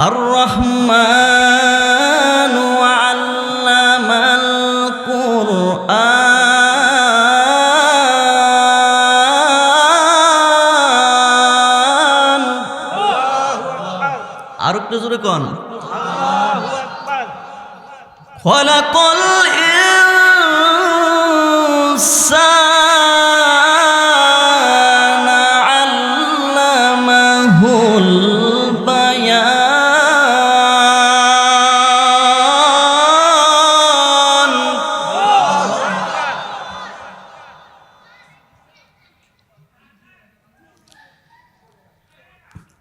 الرحمن علم القرآن আর একটু জোরে কোন خلق الإنسان علمه البيان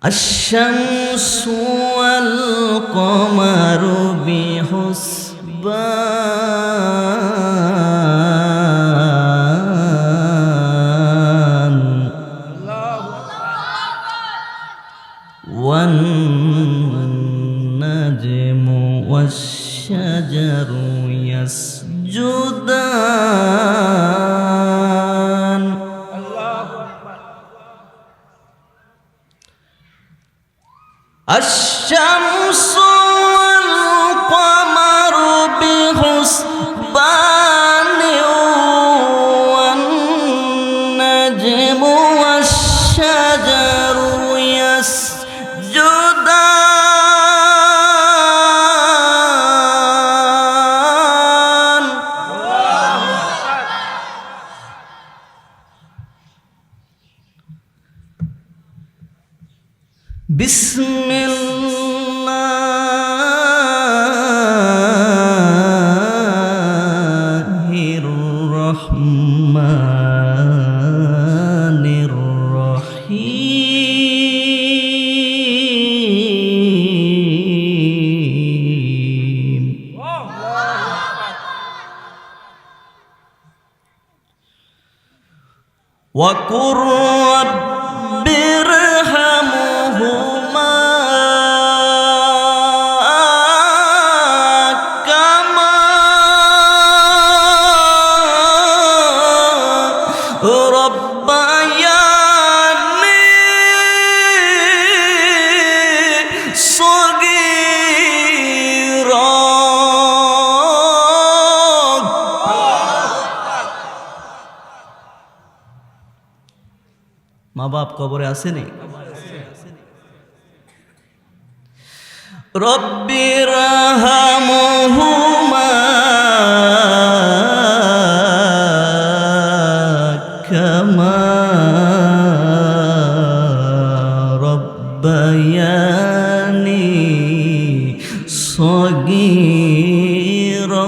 الشمس والقمر بحسبان والنجم والشجر يسجدان الشمس والقمر بحسبان والنجم والشجر يسجدان بسم الله الرحمن الرحيم وقل رب ارحمهما كما ربياني صغيرا মা বাপ কবরে আসেনি রব্বি রাহমহুমা কামা রব্বায়ানি সগীরা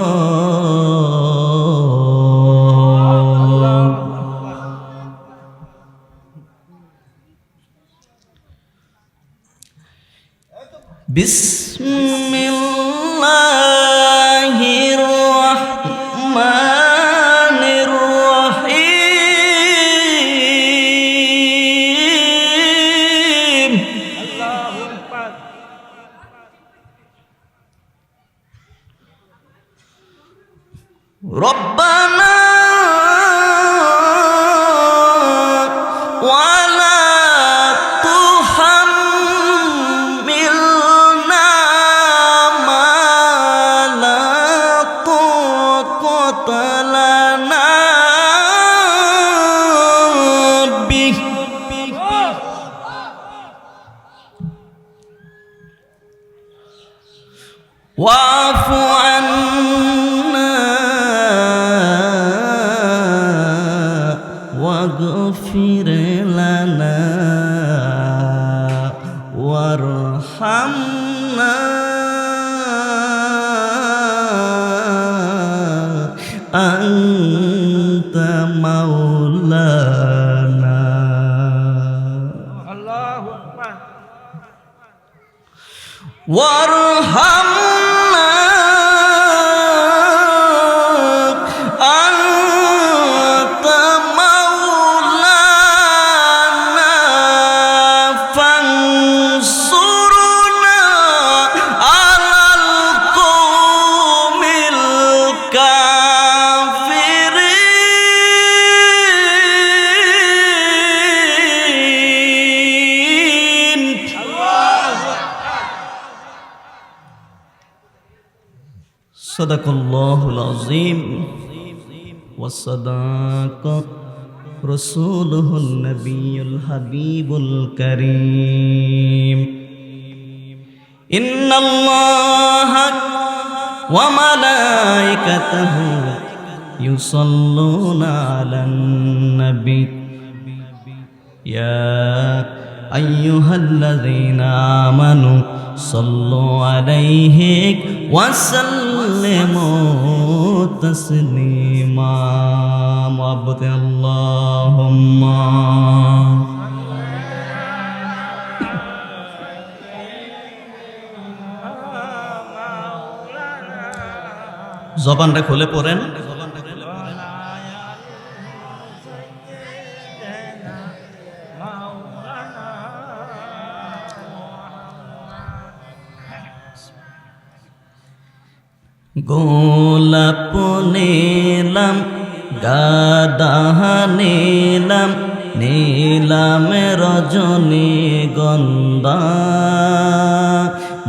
بسم الله الرحمن الرحيم ربنا ولا تحملنا ما لا طاقة لنا به واعف عنا واغفر لنا وارحمنا أنت مولانا وارحمنا أنت مولانا فانصرنا على القوم الكافرين সাদাকাল্লাহুল আযীম ওয়া সাদাকা রাসূলুহুন নবিয়্যুল হাবিবুল কারীম। ইন্নাল্লাহা ওয়া মালাইকাতাহু ইউসাল্লুনা আলান নবী ইয়া আইয়ুহাল্লাযীনা আমানু সাল্লু আলাইহি ওয়া সাল্লিমু তাসলিমা। মুহাব্বতে আল্লাহুম্মা জবানটা খুলে পড়েন। গোলাপ নিলাম, গাদা নিলাম, নীলাম রজনীগন্ধা,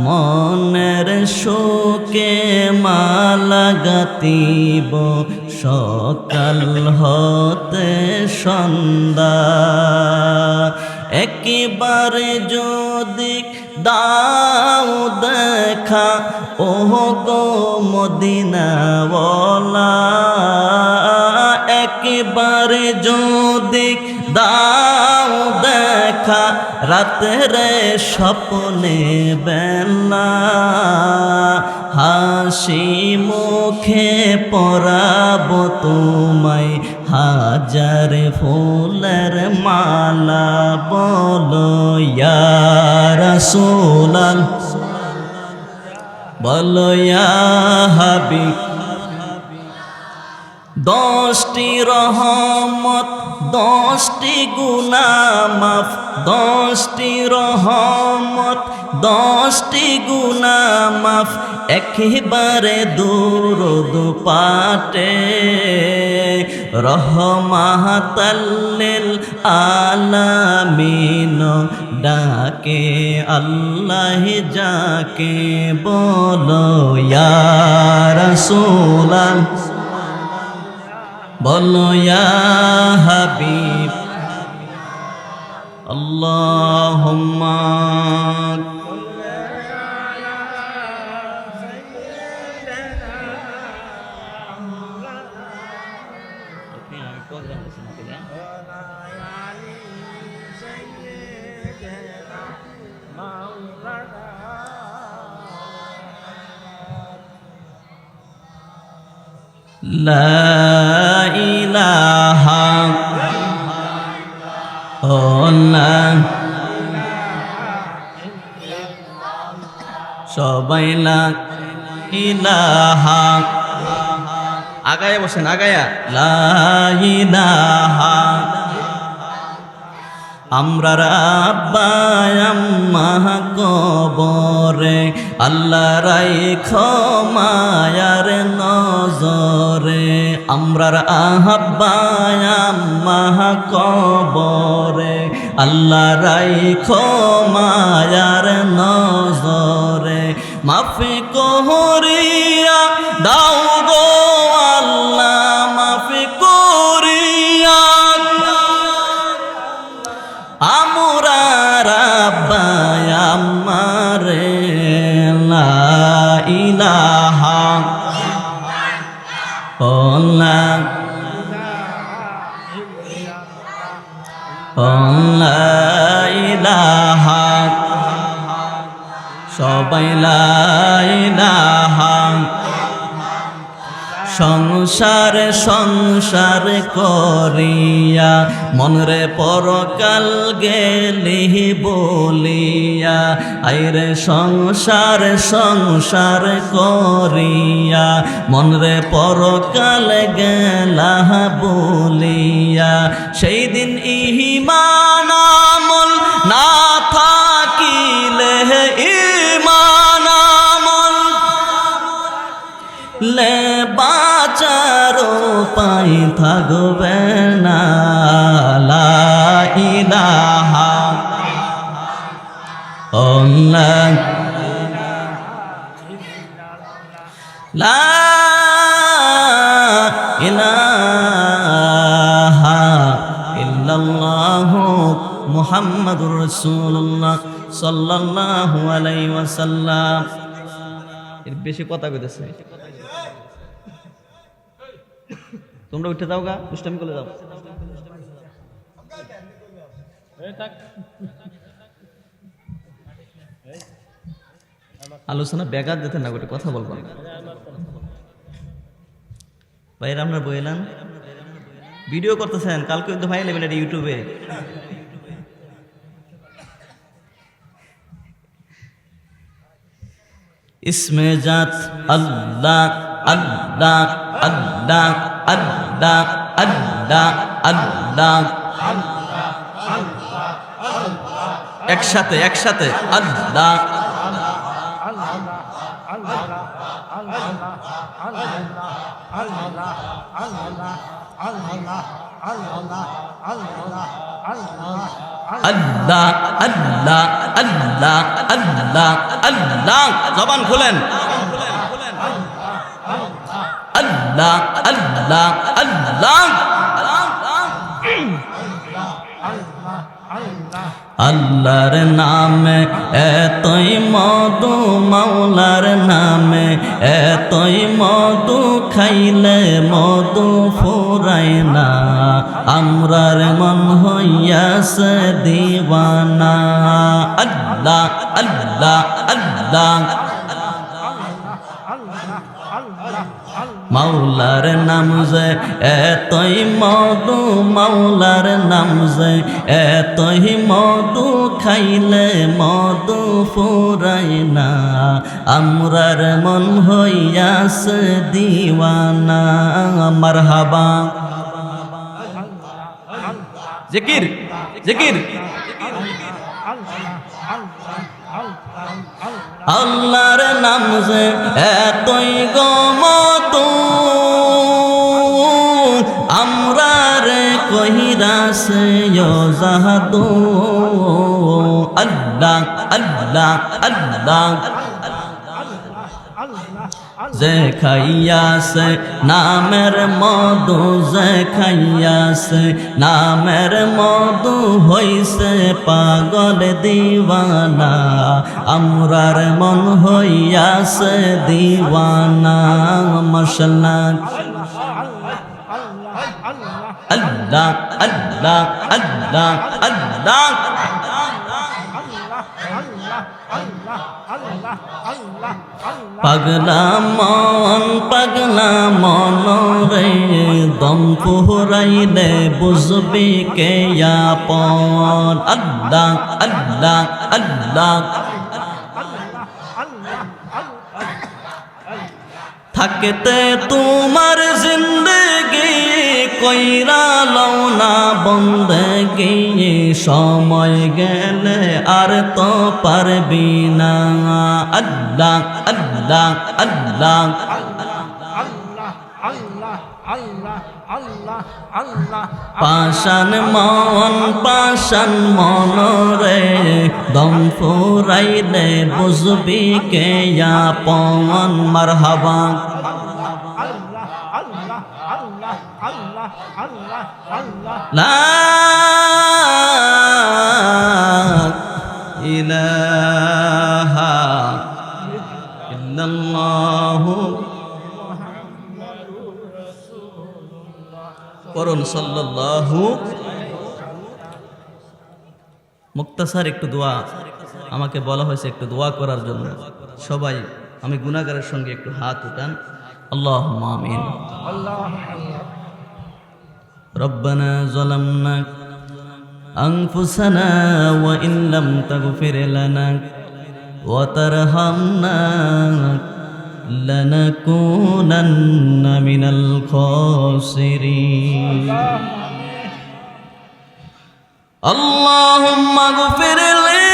মনের শোকে মালা গাতিব সকাল হতে সন্ধ্যা। একেবারে যদি দাও দেখা ওহ গো মদিনাওয়ালা, একেবারে যদি দাও দেখা রাতেরে স্বপ্নে বেলা, হাসি মুখে পরাব তোমায় হাজার ফুলের মালা। বলো ইয়া রাসূলাল্লাহ, বলো ইয়া হাবিব। 10টি রহমত 10টি গুনাহ মাফ, 10টি রহমত 10টি গুনাহ মাফ, একেবারে দুরূদ পাঠে রহমাতাল লিল আলামিন ডাকে আল্লাহ যাকে। বলো ইয়া রাসূলাল্লাহ, বলো ইয়া হাবিব। আল্লাহুম্মা লা ইলাহা ইল্লাল্লাহ, সবাই লা ইলাহা, আগায়া বসেন আগায়া। লা ইলাহা, আমরার আব্বা আম্মা কবরে আল্লাহ রাইখো মায়ার নজরে। আমরার আব্বা আম্মা কবরে আল্লাহ রাইখো মায়ার নজরে। মাফি করিয়া দাও গো আল্লাহ, মাফি করিয়া আমরা রাব্বা আমারে। লা ইলাহা ইল্লাল্লাহ, লা ইলাহা, সবাই লা ইলাহা। সংসার সংসার করিয়া মনরে পরকাল গেলি বলিয়া, আইরে সংসার সংসার করিয়া মনরে পরকাল গেলা বলিয়া। সেই দিন ঈমান আমল না থাকিলে, ঈমান আমল লে বাঁচার উপায় থাকবে না। লা ইলাহা ইল্লাল্লাহ, লা মুহাম্মাদুর রাসূলুল্লাহ সাল্লাল্লাহু আলাইহি ওয়াসাল্লাম। এর বেশি কথা কইতেছে, তোমরা উঠে যাও গা, দুষ্টামি করে যাও। আলোচনা ব্যাঘাত দিতে না, গোটে কথা বলবো ভাইরা। আপনার বইলাম ভিডিও করতেছেন, কালকে কিন্তু ভাই নেবেন এটা ইউটিউবে। ইসমে জাত আল্লাহ আল্লাহ আল্লাহ আল্লাহ আল্লাহ আল্লাহ, একসাথে একসাথে আল্লাহ আল্লাহ আল্লাহ আল্লাহ আল্লাহ আল্লাহ, জবান খুলেন আল্লাহ আল্লাহ আল্লাহ। আল্লাহর নামে এতই মধু, মাওলার নামে এতই মধু, খাইলে মধু ফুরায় না, আমরার মন হইয়াছে দিওয়ানা। আল্লাহ আল্লাহ আল্লাহ, মাওলার নাম যে এতই মধু, মাওলার নাম যে এতই মধু, খাইলে মধু ফুরায় না, আমরার মন হইয়াছে দিওয়ানা। মারহাবা জিকির জিকির, আল্লাহর নাম যে এতই গমতু, আমরা রে কহিরাছে জাহাদু। আল্লাহ আল্লাহ আল্লাহ, যে খাইয়াছে নামের মধু, যে খাইয়াছে নামের মধু, হইছে পাগল দিওয়ানা, আমরার মন হইয়াছে দিওয়ানা। মাশাআল্লাহ আল্লাহ আল্লাহ আল্লাহ আল্লাহ, পাগলা মন রে, দম ফুরাইলে বুঝবি কে আপন। আল্লাহ আল্লাহ আল্লাহ, থাকতে তোমার জিন্দগি, কইরা লও না বন্দেগি, সময় গেলে আর তো পারবি না। আল্লাহ আল্লাহ আল্লাহ, পাশান মন রে, দম ফুরাইলে বুঝবি কে আপন। মারহাবা লা ইলাহা ইল্লাল্লাহু, করুন সাল্লাল্লাহু। মুক্তাসার একটু দোয়া আমাকে বলা হয়েছে, একটু দোয়া করার জন্য। সবাই আমি গুনাহগারের সঙ্গে একটু হাত উঠান। আল্লাহুম্মা আমিন। রব্বানা যালামনা আনফুসানা ওয়া ইন লাম তাগফির লানা ওয়া তারহামনা لنكونن من الخاسرين اللهم اغفر لي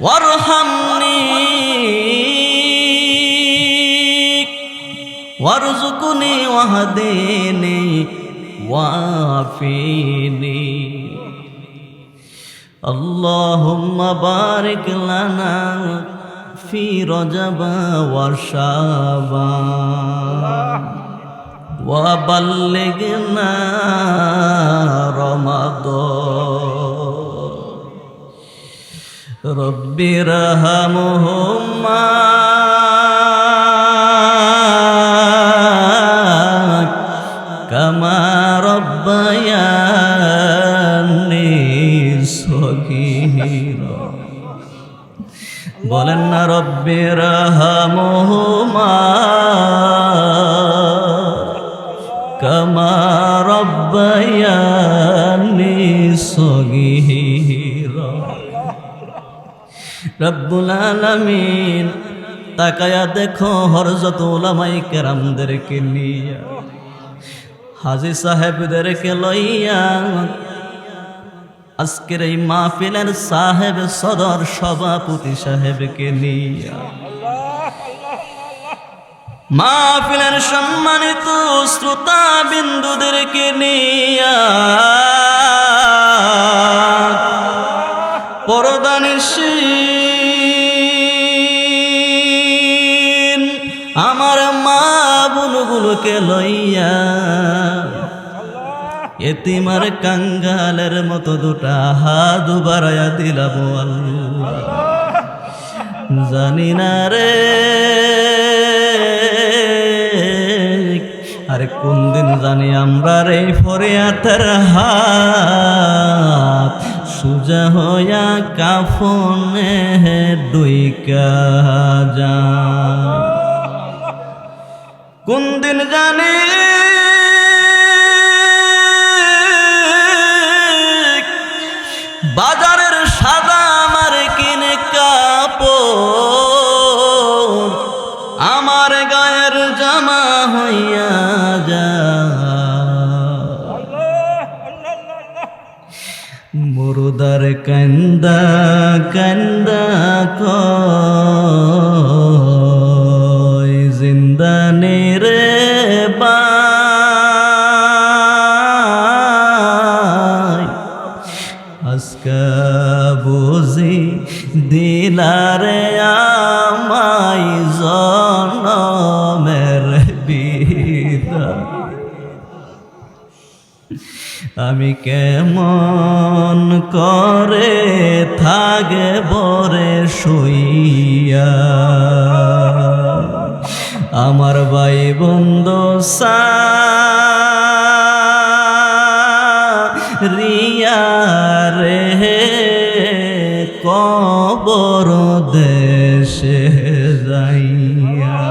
وارحمني وارزقني واهدني وعافني اللهم بارك لنا في رجب وشعبان وبلغنا رمضان رب ارحمهما كما ربياني صغيرا বলেন না রব্বি রহমহুমা কামা রব্বায়ানি সগীরা। রব্বুল আলামিন তাকায়া দেখো হযরত উলামায়ে কেরামদেরকে নিয়া, হাজী সাহেবদেরকে লইয়া, আজকের এই মাহফিলের সাহেব সদর সভাপতি সাহেবকে নিয়া, মাহফিলের সম্মানিত শ্রোতা বিন্দুদেরকে নিয়া, পরদানিশীন আমার মা বোনগুলোকে লইয়া, এতিমার কাঙ্গালের মতো দুটা হাত বাড়ায়া দিলাম আল্লাহ। জানি না রে আরে কোন দিন জানি আমরা রে ফরিয়াতের হাত সুজা হইয়া কাফনে ডুইকা যা। কোন দিন জানি বাজারের সাদা আমার কিনে কাপড় আমার গায়ের জামা হইয়া যা। মুরদার কান্দা কান্দা কয় জিন্দানি রে বাই, আজকা বুঝি দিলারে আমায় জনমের বিদায়। আমি কেমন করে থাকে বরে শুইয়া, আমার ভাই বন্ধু রিয়া রে কবর দেশে যাইয়া।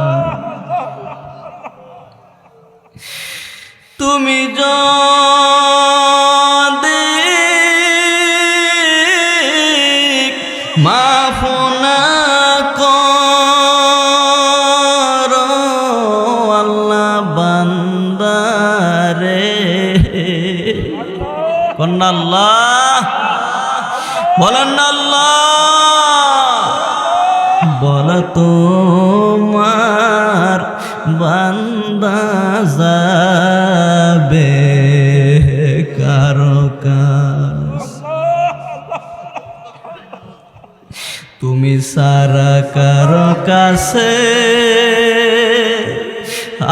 তুমি যদি মাফ না করো আল্লাহ বান্দারে, কন্যা আল্লাহ বলেন আল্লাহ, বল তোমার বান্দা যাবে কারো কাছ, তুমি সারা কারো কাছে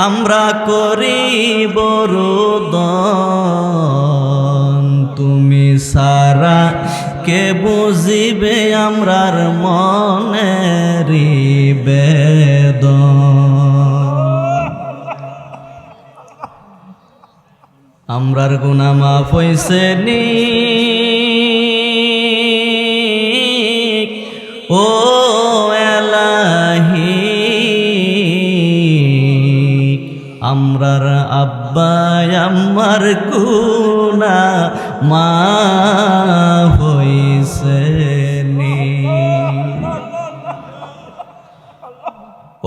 আমরা করি বরদান। তুমি সারা কে বুঝিবে আমরার মনেরি বেদন। আমরার গুনাহ মাফ হইছে নি ও এলাহি, আমরার আব্বা আমার গুনাহ মাফ হইছে নি।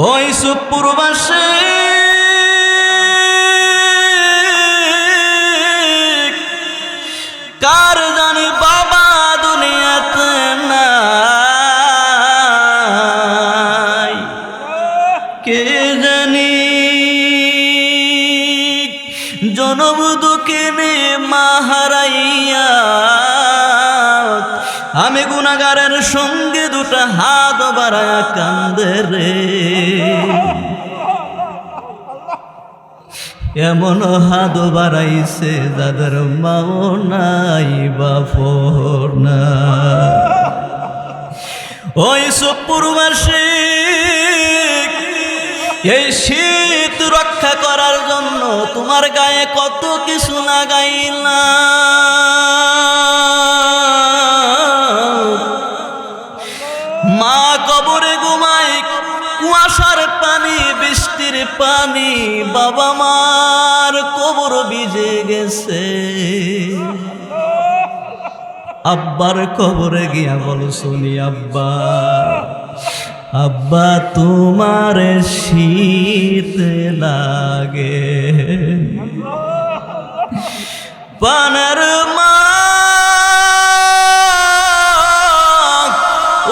ওই সুপুরবাসী কার জানি বাবা দুনিয়াতে নাই, কে জানি জনম দুঃখিনী মা হারাইয়া, আমি গুনাহগারের সঙ্গে দুটা হাত বাড়ায়া কান্দে রে। এমন হাত বাড়াইছে যাদের মাও নাই বাপর নাই। ওই সুপুরবাসী এই শীত রক্ষা করার জন্য তোমার গায়ে কত কিছু লাগাইলাম। মা কবরে ঘুমায়, কুয়াশার পানি বৃষ্টির পানি, বাবা মার কবর ভিজে গেছে। আব্বার কবরে গিয়া বলো শুনি, আব্বা আব্বা তোমার শীত লাগে, পানের মা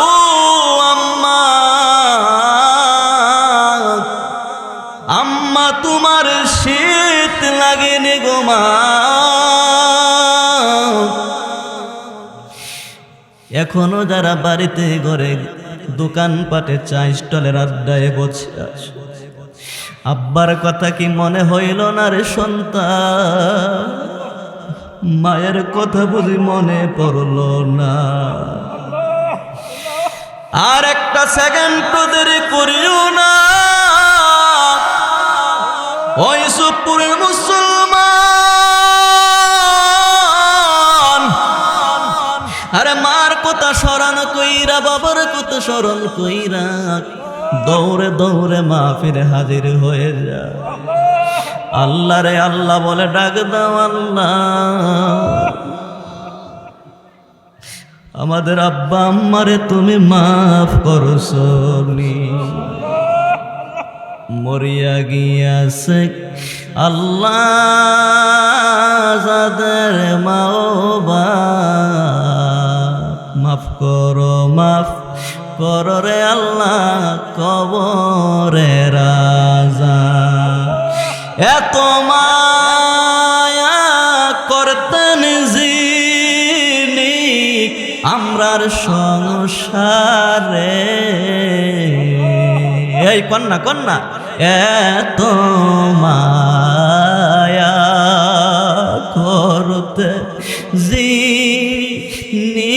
ও আম্মা, আম্মা তোমার শীত লাগেনি গো মা। এখনো যারা বাড়িতে ঘরে দোকানপাটে চা স্টলের আড্ডায় বসে আছে, আব্বার কথা কি মনে হইল না রে সন্তান? মায়ের কথা বুঝি মনে পড়ল না? আর একটা সেকেন্ড দেরি করিও না। ওই সুপুরের মুসলমান, আরে মার কথা স্মরণ কইরা, বাবার কথা স্মরণ কইরা দৌড়ে দৌড়ে মাহফিলে হাজির হয়ে যা। আল্লাহ রে আল্লাহ বলে ডাক দাও, আল্লাহ আমাদের আব্বা আম্মারে তুমি মাফ করছনি। মরিয়া গিয়াছে আল্লাহ যাদের মা মাফ করো, মাফ করো রে আল্লাহ কবরে রাজা। এত মায়া করতেন যিনি আমরার সংসারে। এই কন্যা কন্যা, এত মায়া করতে যিনি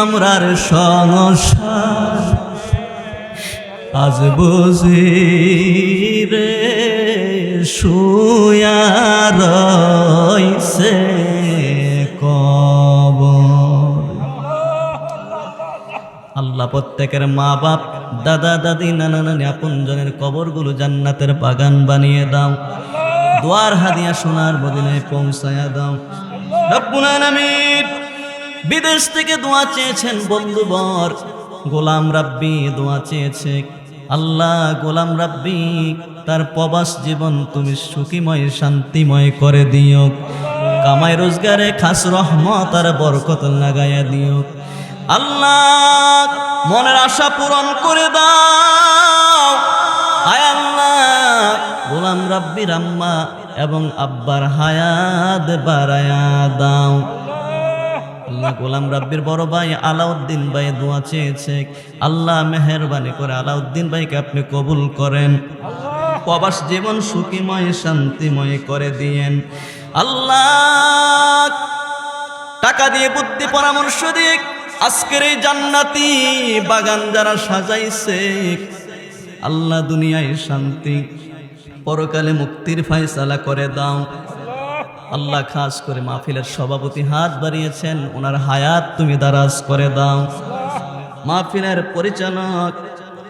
আমরার সংসার, আজ বুঝি রে শুয়া রইছে কবর। আল্লাহ প্রত্যেকের মা বাপ, দাদা দাদি, নানা নানি, আপনজনের কবরগুলো জান্নাতের বাগান বানিয়ে দাও। দোয়ার হাদিয়া সোনার মদিনায় পৌঁছায়া দাও। রব্বুল আলামিন বিদেশ থেকে দোয়া চেয়েছেন বন্ধুবর, গোলাম রাব্বি দোয়া চেয়েছে। আল্লাহ গোলাম রাব্বি তার প্রবাস জীবন তুমি সুখীময় শান্তিময় করে দিও। কামাই রোজগারে খাস রহমত আর বরকত লাগাইয়া দিও। আল্লাহ মনের আশা পূরণ করে দাও। আয় আল্লাহ গোলাম রাব্বির আম্মা এবং আব্বার হায়াত বাড়ায়া দাও। আল্লাহ গোলাম রাব্বির বড় ভাই আলাউদ্দিন ভাই দোয়া চেয়েছে। আল্লাহ মেহেরবানি করে আলাউদ্দিন ভাইকে আপনি কবুল করেন, প্রবাস জীবন সুখীময় শান্তিময় করে দিয়েন। আল্লাহ টাকা দিয়ে, বুদ্ধি, পরামর্শ দিয়ে আজকের এই জান্নাতি বাগান যারা সাজাইছে, আল্লাহ দুনিয়ায় শান্তি, পরকালে মুক্তির ফয়সালা করে দাও। আল্লাহ খাস করে মাহফিলের সভাপতি হাত বাড়িয়েছেন, ওনার হায়াত তুমি দারাজ করে দাও। মাহফিলের পরিচালক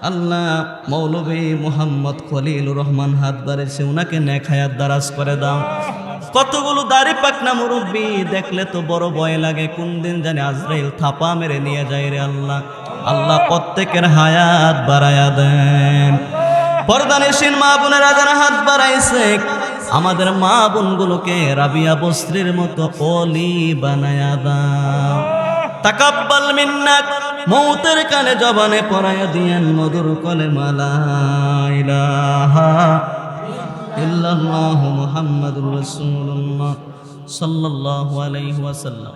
আল্লাহ মৌলভী মোহাম্মদ খলিলুর রহমান হাত বাড়িয়েছে, ওনাকে নেক হায়াত দারাজ করে দাও। কতগুলো দাড়ি পাকনা মুরব্বী দেখলে তো বড় ভয় লাগে, কোন দিন জানি আজরাইল থাপা মেরে নিয়ে যায় রে আল্লাহ। আল্লাহ প্রত্যেকের হায়াত বাড়ায়া দেন। পর্দানিসীন মা বোনেরা যারা হাত বাড়াইছে, আমাদের মা বোনগুলোকে রাবিয়া বস্ত্রীর মতো অলি বানায়া দাও। তাকাব্বাল মিন্না, মৌতের কানে জবানে পড়ায়া দিয়েন মধুর কলেমা লা ইলাহা ইল্লাল্লাহু মুহাম্মাদুর রাসূলুল্লাহ সাল্লাল্লাহু আলাইহি ওয়াসাল্লাম।